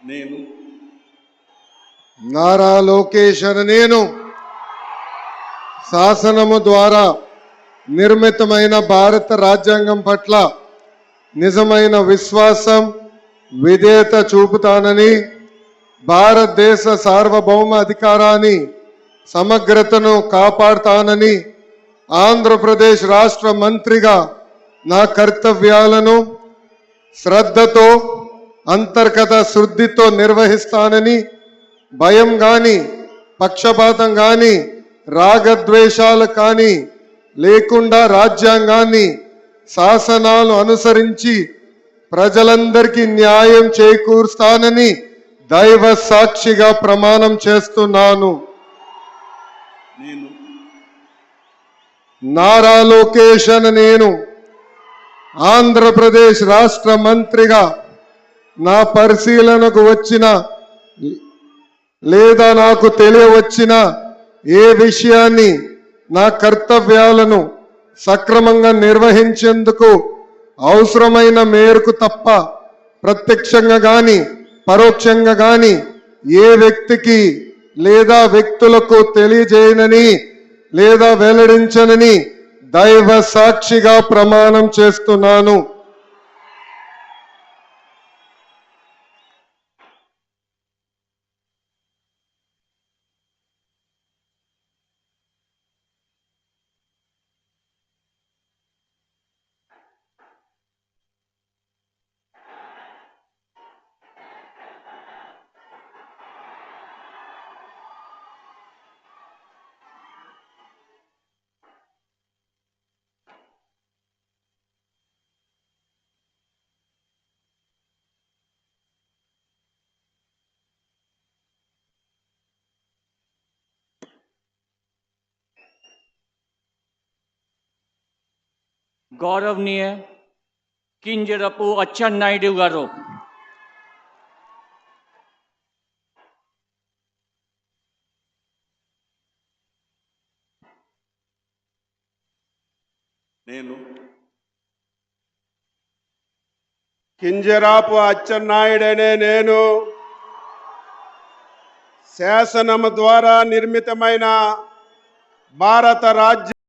నేను నారా లోకేష్ అనే నేను శాసనము ద్వారా నిర్మితమైన భారత రాజ్యాంగం పట్ల నిజమైన విశ్వాసం విధేయత చూపుతానని భారతదేశ సార్వభౌమ అధికారాన్ని సమగ్రతను కాపాడుతానని ఆంధ్రప్రదేశ్ రాష్ట్ర మంత్రిగా నా కర్తవ్యాలను శ్రద్ధతో అంతర్గత శుద్ధితో నిర్వహిస్తానని భయం గాని పక్షపాతం గాని రాగద్వేషాలు కానీ లేకుండా రాజ్యాంగాన్ని శాసనాలు అనుసరించి ప్రజలందరికీ న్యాయం చేకూరుస్తానని దైవ సాక్షిగా ప్రమాణం చేస్తున్నాను. నారా లోకేష్ అనే నేను ఆంధ్రప్రదేశ్ రాష్ట్ర మంత్రిగా నా పరిశీలనకు వచ్చిన లేదా నాకు తెలియవచ్చిన ఏ విషయాన్ని నా కర్తవ్యాలను సక్రమంగా నిర్వహించేందుకు అవసరమైన మేరకు తప్ప ప్రత్యక్షంగా గాని పరోక్షంగా గాని ఏ వ్యక్తికి లేదా వ్యక్తులకు తెలియజేయనని లేదా వెల్లడించనని దైవ సాక్షిగా ప్రమాణం చేస్తున్నాను. गौरवनीय किंजरपु अच्चन्नायुडु गारू నేను కింజరాపు అచ్చెన్నాయుడనే నేను శాసనము ద్వారా నిర్మితమైన భారత రాజ్య